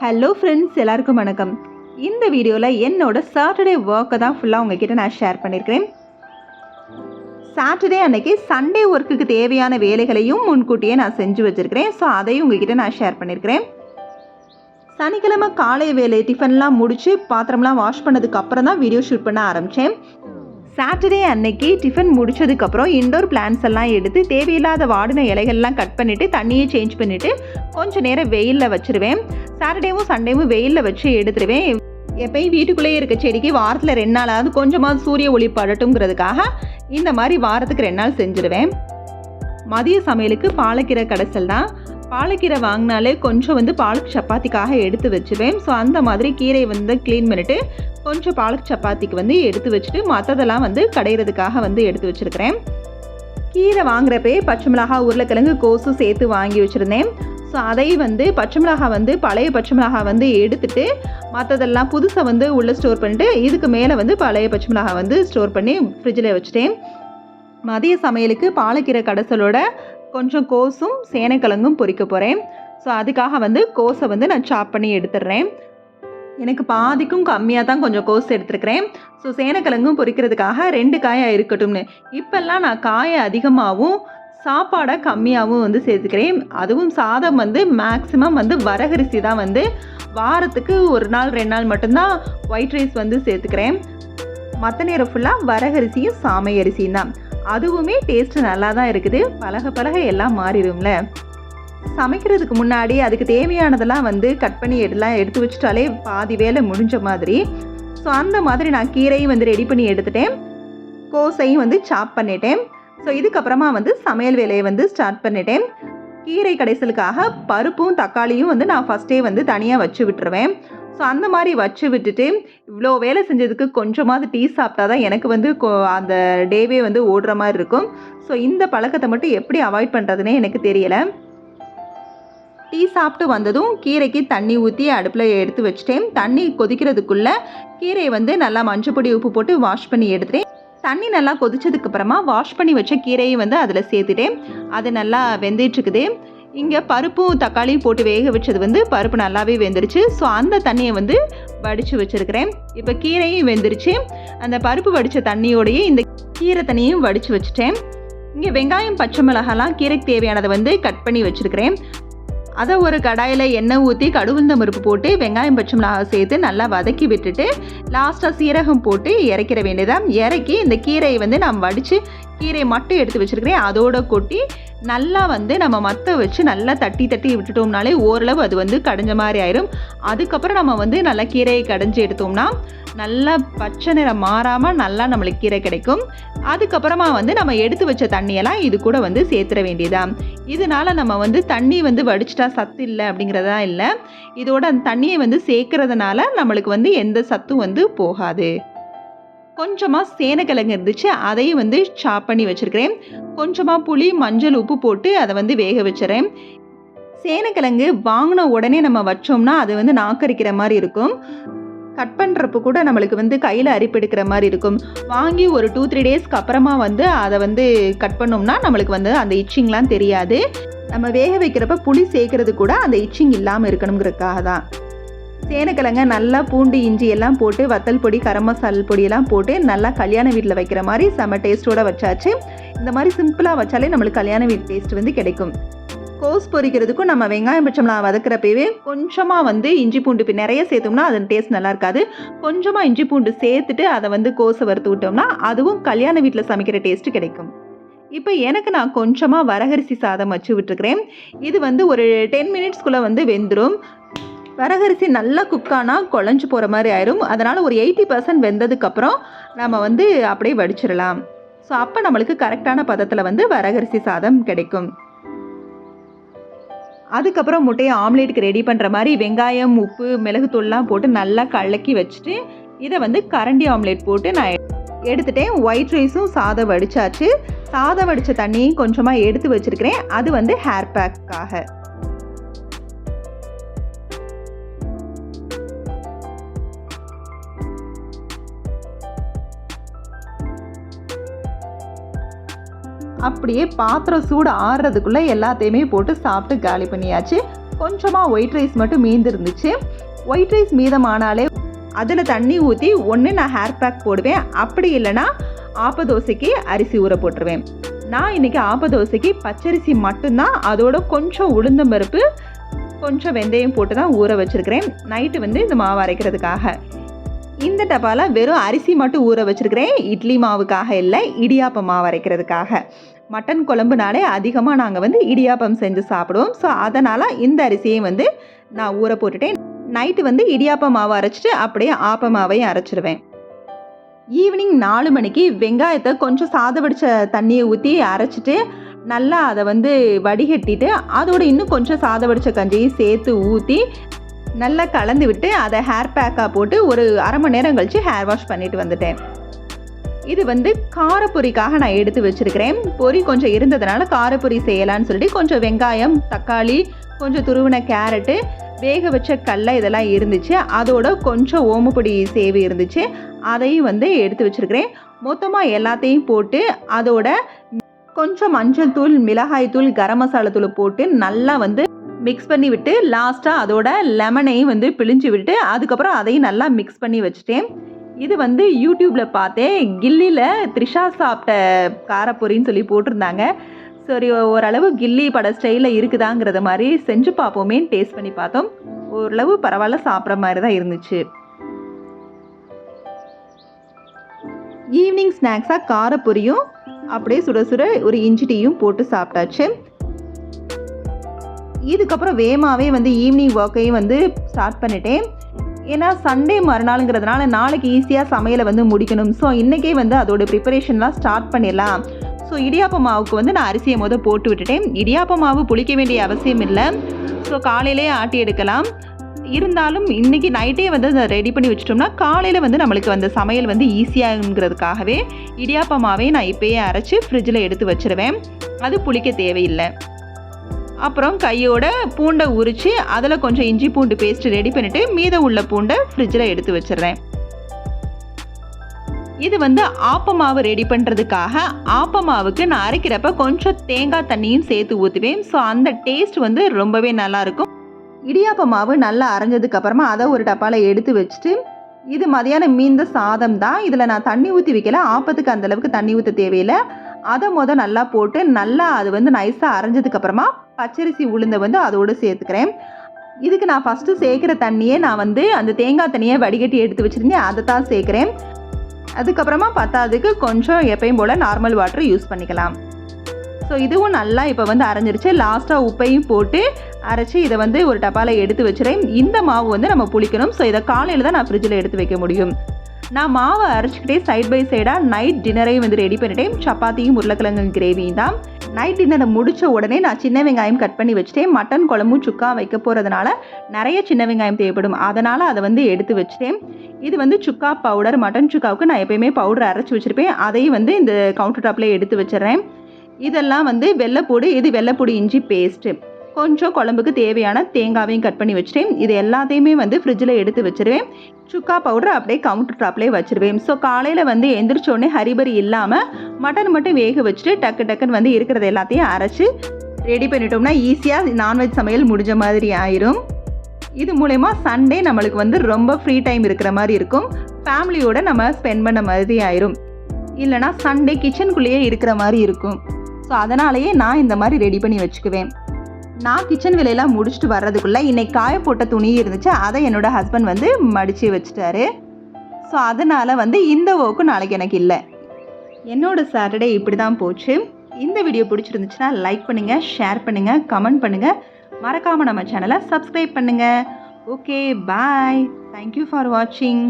Hello friends, எல்லாருக்கும் வணக்கம். இந்த வீடியோவில் என்னோட சாட்டர்டே ஒர்க்கை தான் ஃபுல்லாக உங்ககிட்ட நான் ஷேர் பண்ணியிருக்கிறேன். சாட்டர்டே அன்னைக்கு சண்டே ஒர்க்குக்கு தேவையான வேலைகளையும் முன்கூட்டியே நான் செஞ்சு வச்சுருக்கிறேன். ஸோ அதையும் உங்ககிட்ட நான் ஷேர் பண்ணியிருக்கிறேன். சனிக்கிழமை காலை வேலை டிஃபன்லாம் முடித்து பாத்திரம்லாம் வாஷ் பண்ணதுக்கு அப்புறம் தான் வீடியோ ஷூட் பண்ண ஆரம்பித்தேன். சாட்டர்டே அன்னைக்கு டிஃபன் முடிச்சதுக்கப்புறம் இன்டோர் பிளான்ஸ் எல்லாம் எடுத்து தேவையில்லாத வாடின இலைகள்லாம் கட் பண்ணிவிட்டு தண்ணியை சேஞ்ச் பண்ணிவிட்டு கொஞ்சம் நேரம் வெயிலில் வச்சுருவேன். சாட்டர்டேவும் சண்டேவும் வெயிலில் வச்சு எடுத்துருவேன். எப்பயும் வீட்டுக்குள்ளேயே இருக்க செடிக்கு வாரத்தில் 2 நாளாவது கொஞ்சமாக சூரிய ஒளி படட்டுங்கிறதுக்காக இந்த மாதிரி வாரத்துக்கு 2 நாள் செஞ்சுருவேன். மதிய சமையலுக்கு பாலக்கீரை கடைசல் தான். பாலக்கீரை வாங்கினாலே கொஞ்சம் பாலக் சப்பாத்திக்காக எடுத்து வச்சுருவேன். ஸோ அந்த மாதிரி கீரையை க்ளீன் பண்ணிவிட்டு கொஞ்சம் பாலக் சப்பாத்திக்கு எடுத்து வச்சுட்டு மற்றதெல்லாம் கடையிறதுக்காக எடுத்து வச்சுருக்கிறேன். கீரை வாங்குறப்பே பச்சை மிளகாய், உருளைக்கிழங்கு, கோஸு சேர்த்து வாங்கி வச்சுருந்தேன். ஸோ அதை பச்சை மிளகாய் பழைய பச்சை மிளகாய் எடுத்துட்டு மற்றதெல்லாம் புதுசாக உள்ளே ஸ்டோர் பண்ணிவிட்டு இதுக்கு மேலே பழைய பச்சை மிளகாய் ஸ்டோர் பண்ணி ஃப்ரிட்ஜில் வச்சுட்டேன். மதிய சமையலுக்கு பாலக்கீரை கடைசலோட கொஞ்சம் கோஸும் சேனைக்கிழங்கும் பொரிக்க போகிறேன். ஸோ அதுக்காக கோஸை நான் சாப் பண்ணி எடுத்துடுறேன். எனக்கு பாதிக்கும் கம்மியாக தான் கொஞ்சம் கோஸ் எடுத்துருக்கிறேன். ஸோ சேனைக்கிழங்கும் பொரிக்கிறதுக்காக 2 காயாக இருக்கட்டும்னு. இப்போல்லாம் நான் காயை அதிகமாகவும் சாப்பாடை கம்மியாகவும் சேர்த்துக்கிறேன். அதுவும் சாதம் மேக்ஸிமம் வரகரிசி தான் வாரத்துக்கு 1 நாள் 2 நாள் மட்டும்தான் ஒயிட் ரைஸ் சேர்த்துக்கிறேன். மற்ற நேரம் ஃபுல்லாக வரகரிசியும் சாமை அரிசியும் தான். அதுவுமே டேஸ்ட்டு நல்லா தான் இருக்குது. பழக பழக எல்லாம் மாறிடும்ல. சமைக்கிறதுக்கு முன்னாடி அதுக்கு தேவையானதெல்லாம் கட் பண்ணி எடுத்து வச்சுட்டாலே பாதி வேலை முடிஞ்ச மாதிரி. ஸோ அந்த மாதிரி நான் கீரையும் ரெடி பண்ணி எடுத்துட்டேன். கோஸையும் சாப் பண்ணிட்டேன். ஸோ இதுக்கப்புறமா சமையல் வேலையை ஸ்டார்ட் பண்ணிட்டேன். கீரை கடைசலுக்காக பருப்பும் தக்காளியும் நான் ஃபஸ்ட்டே தனியாக வச்சு விட்டுருவேன். ஸோ அந்த மாதிரி வச்சு விட்டுட்டு இவ்வளோ வேலை செஞ்சதுக்கு கொஞ்சமாவது டீ சாப்பிட்டா தான் எனக்கு அந்த டேவே ஓடுற மாதிரி இருக்கும். ஸோ இந்த பழக்கத்தை மட்டும் எப்படி அவாய்ட் பண்ணுறதுனே எனக்கு தெரியலை. டீ சாப்பிட்டு வந்ததும் கீரைக்கு தண்ணி ஊற்றி அடுப்பில் எடுத்து வச்சுட்டேன். தண்ணி கொதிக்கிறதுக்குள்ளே கீரையை நல்லா மஞ்சப்பொடி உப்பு போட்டு வாஷ் பண்ணி எடுத்துட்டேன். தண்ணி நல்லா கொதிச்சதுக்கப்புறமா வாஷ் பண்ணி வச்ச கீரையை அதில் சேர்த்துட்டேன். அது நல்லா வெந்துட்டுருக்குது. இங்கே பருப்பும் தக்காளியும் போட்டு வேக வச்சது பருப்பு நல்லாவே வெந்துருச்சு. ஸோ அந்த தண்ணியை வடித்து வச்சுருக்கிறேன். இப்போ கீரையும் வெந்துருச்சு. அந்த பருப்பு வடித்த தண்ணியோடையே இந்த கீரை தண்ணியும் வடித்து வச்சுட்டேன். இங்கே வெங்காயம், பச்சை மிளகாலாம் கீரைக்கு தேவையானதை கட் பண்ணி வச்சுருக்கிறேன். அதை ஒரு கடாயில் எண்ணெய் ஊற்றி கடுகுந்த பருப்பு போட்டு வெங்காயம், பச்சை மிளகாய் சேர்த்து நல்லா வதக்கி விட்டுட்டு லாஸ்ட்டாக சீரகம் போட்டு இறக்கிற வேண்டியதான். இறக்கி இந்த கீரையை நான் வடித்து கீரையை மட்டும் எடுத்து வச்சுருக்கிறேன். அதோட கொட்டி நல்லா நம்ம மற்ற வச்சு நல்லா தட்டி தட்டி விட்டுட்டோம்னாலே ஓரளவு அது கடைஞ்ச மாதிரி ஆயிரும். அதுக்கப்புறம் நம்ம நல்லா கீரையை கடைஞ்சி எடுத்தோம்னா நல்லா பச்சை நிறம் மாறாமல் நல்லா நம்மளுக்கு கீரை கிடைக்கும். அதுக்கப்புறமா நம்ம எடுத்து வச்ச தண்ணியெல்லாம் இது கூட சேர்த்துற வேண்டியதான். இதனால் நம்ம தண்ணி வடிச்சிட்டா சத்து இல்லை அப்படிங்கிறதா இல்லை. இதோட அந்த தண்ணியை சேர்க்கறதுனால நம்மளுக்கு எந்த சத்தும் போகாது. கொஞ்சமாக சேனைக்கிழங்கு இருந்துச்சு, அதையும் சாப் பண்ணி வச்சுருக்கிறேன். கொஞ்சமாக புளி, மஞ்சள், உப்பு போட்டு அதை வேக வச்சுறேன். சேனைக்கிழங்கு வாங்கின உடனே நம்ம வச்சோம்னா அது நாக்கரிக்கிற மாதிரி இருக்கும். கட் பண்ணுறப்ப கூட நம்மளுக்கு கையில் அரிப்பெடுக்கிற மாதிரி இருக்கும். வாங்கி ஒரு 2-3 டேஸ்க்கு அப்புறமா அதை கட் பண்ணோம்னா நம்மளுக்கு அந்த இச்சிங்லாம் தெரியாது. நம்ம வேக வைக்கிறப்ப புளி சேர்க்கறது கூட அந்த இச்சிங் இல்லாமல் இருக்கணுங்கிறதுக்காக தான். சேனைக்கிழங்க நல்லா பூண்டு, இஞ்சி எல்லாம் போட்டு வத்தல் பொடி, கரம் மசால் பொடியெல்லாம் போட்டு நல்லா கல்யாண வீட்டில் வைக்கிற மாதிரி செம்ம டேஸ்ட்டோடு வச்சாச்சு. இந்த மாதிரி சிம்பிளாக வச்சாலே நம்மளுக்கு கல்யாண வீட்டு டேஸ்ட் கிடைக்கும். கோஸ் பொரிக்கிறதுக்கும் நம்ம வெங்காயம், பச்சை மிளகாய் வதக்கிறப்பவே கொஞ்சமாக இஞ்சி பூண்டு நிறைய சேர்த்தோம்னா அது டேஸ்ட் நல்லா இருக்காது. கொஞ்சமாக இஞ்சி பூண்டு சேர்த்துட்டு அதை கோஸை வறுத்து விட்டோம்னா அதுவும் கல்யாண வீட்டில் சமைக்கிற டேஸ்ட்டு கிடைக்கும். இப்போ எனக்கு நான் கொஞ்சமாக வரகரிசி சாதம் வச்சு விட்டுருக்கிறேன். இது ஒரு 10 மினிட்ஸ்க்குள்ளே வெந்துடும். வரகரிசி நல்லா குக்கானால் குழஞ்சி போகிற மாதிரி ஆயிரும். அதனால் ஒரு 80% வெந்ததுக்கப்புறம் நம்ம அப்படியே வடிச்சிடலாம். ஸோ அப்போ நம்மளுக்கு கரெக்டான பதத்தில் வரகரிசி சாதம் கிடைக்கும். அதுக்கப்புறம் முட்டையை ஆம்லேட்டுக்கு ரெடி பண்ணுற மாதிரி வெங்காயம், உப்பு, மிளகுத்தூள்லாம் போட்டு நல்லா கலக்கி வச்சுட்டு இதை கரண்டி ஆம்லேட் போட்டு நான் எடுத்துட்டேன். ஒயிட் ரைஸும் சாதம் வடித்தாச்சு. சாதம் வடித்த தண்ணியும் கொஞ்சமாக எடுத்து வச்சுருக்கிறேன். அது ஹேர் பேக்காக. அப்படியே பாத்திரம் சூடு ஆறுறதுக்குள்ளே எல்லாத்தையுமே போட்டு சாப்பிட்டு காலி பண்ணியாச்சு. கொஞ்சமாக ஒயிட் ரைஸ் மட்டும் மீந்து இருந்துச்சு. ஒயிட் ரைஸ் மீதமானாலே அதில் தண்ணி ஊற்றி ஒன்று நான் ஹேர் பேக் போடுவேன், அப்படி இல்லைனா ஆப்ப தோசைக்கு அரிசி ஊற போட்டுருவேன். நான் இன்றைக்கி ஆப்ப தோசைக்கு பச்சரிசி மட்டும்தான், அதோட கொஞ்சம் உளுந்தம்பருப்பு கொஞ்சம் வெந்தயம் போட்டு தான் ஊற வச்சுருக்கிறேன் நைட்டு வந்து இந்த மாவு அரைக்கிறதுக்காக. இந்த டப்பாவில் வெறும் அரிசி மட்டும் ஊற வச்சுருக்கிறேன், இட்லி மாவுக்காக இல்லை, இடியாப்பம் மாவு அரைக்கிறதுக்காக. மட்டன் குழம்புனாலே அதிகமாக நாங்கள் வந்து இடியாப்பம் செஞ்சு சாப்பிடுவோம். ஸோ அதனால் இந்த அரிசியையும் வந்து நான் ஊற போட்டுட்டேன். நைட்டு வந்து இடியாப்பம் மாவு அரைச்சிட்டு அப்படியே ஆப்ப மாவையும் அரைச்சிடுவேன். ஈவினிங் 4 மணிக்கு வெங்காயத்தை கொஞ்சம் சாத வடித்த தண்ணியை ஊற்றி அரைச்சிட்டு நல்லா அதை வந்து வடிகட்டிட்டு அதோட இன்னும் கொஞ்சம் சாத வடித்த கஞ்சியும் சேர்த்து ஊற்றி நல்லா கலந்து விட்டு அதை ஹேர் பேக்காக போட்டு ஒரு அரை மணி நேரம் கழித்து ஹேர் வாஷ் பண்ணிட்டு வந்துட்டேன். இது வந்து காரப்பொரிக்காக நான் எடுத்து வச்சுருக்கிறேன். பொரி கொஞ்சம் இருந்ததுனால காரப்பொரி செய்யலான்னு சொல்லிட்டு கொஞ்சம் வெங்காயம், தக்காளி, கொஞ்சம் துருவின கேரட்டு, வேக வச்ச கடலை இதெல்லாம் இருந்துச்சு. அதோட கொஞ்சம் ஓமப்பொடி சேவு இருந்துச்சு, அதையும் வந்து எடுத்து வச்சுருக்கிறேன். மொத்தமாக எல்லாத்தையும் போட்டு அதோட கொஞ்சம் மஞ்சள் தூள், மிளகாய் தூள், கரம் மசாலா தூள் போட்டு நல்லா வந்து மிக்ஸ் பண்ணி விட்டு லாஸ்ட்டாக அதோட லெமனையும் வந்து பிழிஞ்சு விட்டு அதுக்கப்புறம் அதையும் நல்லா மிக்ஸ் பண்ணி வச்சுட்டேன். இது வந்து யூடியூப்பில் பார்த்தேன், கில்லியில் த்ரிஷா சாப்பிட்ட காரப்பொரின்னு சொல்லி போட்டிருந்தாங்க. சரி, ஓரளவு கில்லி பட ஸ்டைலில் இருக்குதாங்கிறத மாதிரி செஞ்சு பார்ப்போமே டேஸ்ட் பண்ணி பார்த்தோம். ஓரளவு பரவாயில்ல, சாப்பிட்ற மாதிரி தான் இருந்துச்சு. ஈவினிங் ஸ்நாக்ஸாக காரப்பொரியும் அப்படியே சுட சுட ஒரு இஞ்சி டீயும் போட்டு சாப்பிட்டாச்சு. இதுக்கப்புறம் வேகமாகவே வந்து ஈவினிங் ஒர்க்கையும் வந்து ஸ்டார்ட் பண்ணிட்டேன். ஏன்னா சண்டே மறுநாளுங்கிறதுனால நாளைக்கு ஈஸியாக சமையலை வந்து முடிக்கணும். ஸோ இன்றைக்கே வந்து அதோட ப்ரிப்பரேஷன்லாம் ஸ்டார்ட் பண்ணிடலாம். ஸோ இடியாப்ப மாவுக்கு வந்து நான் அரிசியை போட்டு விட்டுட்டேன். இடியாப்ப மாவு புளிக்க வேண்டிய அவசியம் இல்லை, ஸோ காலையிலே ஆட்டி எடுக்கலாம். இருந்தாலும் இன்றைக்கி நைட்டே வந்து அதை ரெடி பண்ணி வச்சிட்டோம்னா காலையில் வந்து நம்மளுக்கு அந்த சமையல் வந்து ஈஸியாகுங்கிறதுக்காகவே இடியாப்ப மாவே நான் இப்போயே அரைச்சி ஃப்ரிட்ஜில் எடுத்து வச்சுருவேன். அது புளிக்க தேவையில்லை. அப்புறம் கையோட பூண்டை உரித்து அதில் கொஞ்சம் இஞ்சி பூண்டு பேஸ்ட் ரெடி பண்ணிவிட்டு மீத உள்ள பூண்டை ஃப்ரிட்ஜில் எடுத்து வச்சிடுறேன். இது வந்து ஆப்ப மாவு ரெடி பண்ணுறதுக்காக ஆப்ப மாவுக்கு நான் அரைக்கிறப்ப கொஞ்சம் தேங்காய் தண்ணியும் சேர்த்து ஊற்றுவேன். ஸோ அந்த டேஸ்ட் வந்து ரொம்பவே நல்லாயிருக்கும். இடியாப்ப மாவு நல்லா அரைஞ்சதுக்கு அப்புறமா அதை ஒரு டப்பாவில் எடுத்து வச்சுட்டு, இது மதியானம் மீந்த சாதம் தான், இதில் நான் தண்ணி ஊற்றி வைக்கல, ஆப்பத்துக்கு அந்தளவுக்கு தண்ணி ஊற்ற தேவையில்லை. அதை நல்லா போட்டு நல்லா அது வந்து நைஸாக அரைஞ்சதுக்கப்புறமா பச்சரிசி உளுந்தை வந்து அதோடு சேர்த்துக்கிறேன். இதுக்கு நான் ஃபஸ்ட்டு சேர்க்குற தண்ணியே நான் வந்து அந்த தேங்காய் தண்ணியை வடிகட்டி எடுத்து வச்சுருந்தேன், அதை தான் சேர்க்குறேன். அதுக்கப்புறமா பத்தாவதுக்கு கொஞ்சம் எப்பயும் போல் நார்மல் வாட்டர் யூஸ் பண்ணிக்கலாம். ஸோ இதுவும் நல்லா இப்போ வந்து அரைஞ்சிருச்சு. லாஸ்ட்டாக உப்பையும் போட்டு அரைச்சி இதை வந்து ஒரு டப்பாவில் எடுத்து வச்சுறேன். இந்த மாவு வந்து நம்ம புளிக்கணும். ஸோ இதை காலையில் தான் நான் ஃப்ரிட்ஜில் எடுத்து வைக்க முடியும். நான் மாவை அரைச்சிக்கிட்டே சைட் பை சைடாக நைட் டின்னரையும் வந்து ரெடி பண்ணிட்டேன். சப்பாத்தியும் உருளைக்கிழங்கு கிரேவியும் தான். நைட் டின்னரை முடித்த உடனே நான் சின்ன வெங்காயம் கட் பண்ணி வச்சுட்டேன். மட்டன் குழம்பும் சுக்கா வைக்க போகிறதுனால நிறைய சின்ன வெங்காயம் தேவைப்படும், அதனால் அதை வந்து எடுத்து வச்சுட்டேன். இது வந்து சுக்கா பவுடர், மட்டன் சுக்காவுக்கு நான் எப்போயுமே பவுடர் அரைச்சி வச்சுருப்பேன், அதையும் வந்து இந்த கவுண்டர் டாப்லேயே எடுத்து வச்சிடுறேன். இதெல்லாம் வந்து வெள்ளைப்பூடு, இது வெள்ளைப்பூடு இஞ்சி பேஸ்ட்டு, கொஞ்சம் குழம்புக்கு தேவையான தேங்காவையும் கட் பண்ணி வச்சுட்டேன். இது எல்லாத்தையுமே வந்து ஃப்ரிட்ஜில் எடுத்து வச்சுருவேன். சுக்கா பவுடர் அப்படியே கவுண்டர் டாப்லேயே வச்சுருவேன். ஸோ காலையில் வந்து எந்திரிச்சோடனே ஹரிபரி இல்லாமல் மட்டன் மட்டும் வேக வச்சுட்டு டக்குன்னு வந்து இருக்கிறது எல்லாத்தையும் அரைச்சி ரெடி பண்ணிட்டோம்னா ஈஸியாக நான்வெஜ் சமையல் முடிஞ்ச மாதிரி ஆயிரும். இது மூலமா சண்டே நம்மளுக்கு வந்து ரொம்ப ஃப்ரீ டைம் இருக்கிற மாதிரி இருக்கும், ஃபேமிலியோட நம்ம ஸ்பெண்ட் பண்ண மாதிரி ஆயிரும். இல்லைனா சண்டே கிச்சனுக்குள்ளேயே இருக்கிற மாதிரி இருக்கும். ஸோ அதனாலேயே நான் இந்த மாதிரி ரெடி பண்ணி வச்சுக்குவேன். நான் கிச்சன் வேலையெல்லாம் முடிச்சுட்டு வர்றதுக்குள்ளே இன்னைக்கு காய போட்ட துணி இருந்துச்சு, அதை என்னோட ஹஸ்பண்ட் வந்து மடித்து வச்சுட்டாரு. ஸோ அதனால் வந்து இந்த ஒர்க்கும் நாளைக்கு எனக்கு இல்லை. என்னோடய சாட்டர்டே இப்படி தான் போச்சு. இந்த வீடியோ பிடிச்சிருந்துச்சுன்னா லைக் பண்ணுங்கள், ஷேர் பண்ணுங்கள், கமெண்ட் பண்ணுங்கள், மறக்காமல் நம்ம சேனலை சப்ஸ்கிரைப் பண்ணுங்கள். Okay, bye. தேங்க்யூ ஃபார் வாட்சிங்.